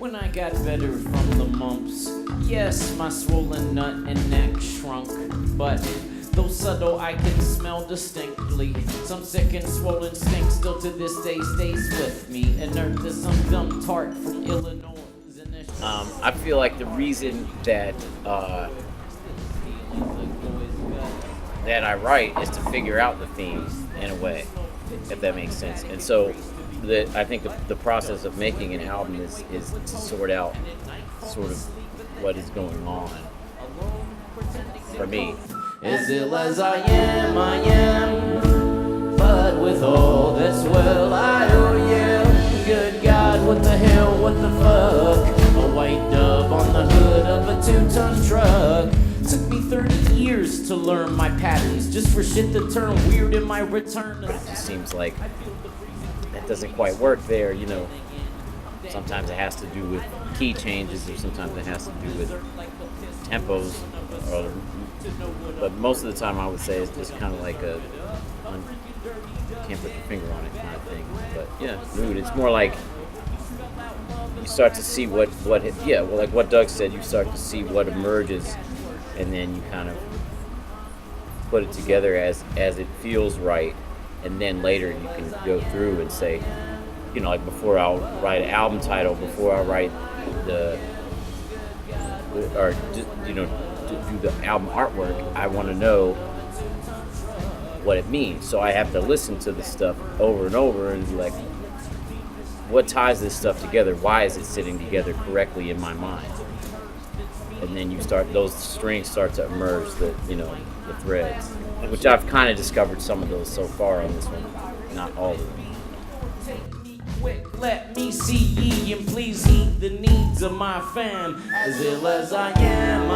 When I got better from the mumps, yes, my swollen nut and neck shrunk, but though subtle I can smell distinctly, some sick and swollen stink still to this day stays with me, inert as some dumb tart from Illinois. I feel like the reason that that I write is to figure out the themes in a way, if that makes sense. And so I think the process of making an album is to sort out sort of what is going on for me. As ill as I am, but with all that's well I owe you. Good God, what the hell, what the fuck? A white dove on the hood of a 2-ton truck. Took me 30 years to learn my patterns, just for shit to turn weird in my return. But it just seems like that doesn't quite work there, you know. Sometimes it has to do with key changes, or sometimes it has to do with tempos, but most of the time I would say it's just kind of like can't put your finger on it kind of thing. But yeah, mood. It's more like you start to see like what Doug said, you start to see what emerges, and then you kind of put it together as it feels right, and then later you can go through and say, you know, like before I'll write an album title, before I write do the album artwork, I want to know what it means. So I have to listen to the stuff over and over and be like, what ties this stuff together? Why is it sitting together correctly in my mind? And then those strings start to emerge, the threads, which I've kind of discovered some of those so far on this one, not all of them. Quick, let me see ye, and please heed the needs of my fam. As ill as I am,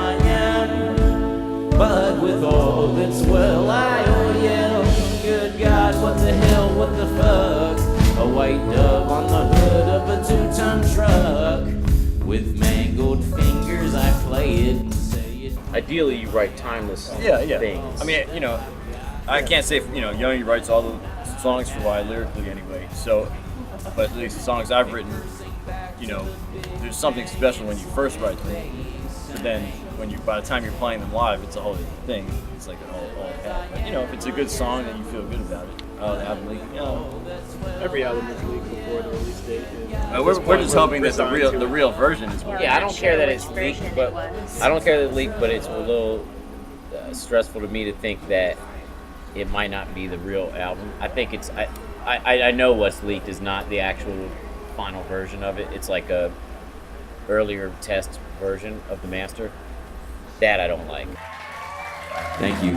but with all that's well I owe you. Good God, what the hell, what the fuck? A white dove on the hood of a 2-ton truck. With mangled fingers I play it and say it. Ideally, you write timeless things. I mean, I can't say, Young writes all the songs for Y lyrically anyway, so... But at least the songs I've written, there's something special when you first write them. But then by the time you're playing them live, it's a whole different thing. It's like an all hat. But if it's a good song and you feel good about it, the album leak. Every album is leaked before the release date. We're just hoping that the real version is. Yeah, I don't care that it's leaked, but it's a little stressful to me to think that it might not be the real album. I think it's. I know what's leaked is not the actual final version of it. It's like a earlier test version of the master. That I don't like. Thank you.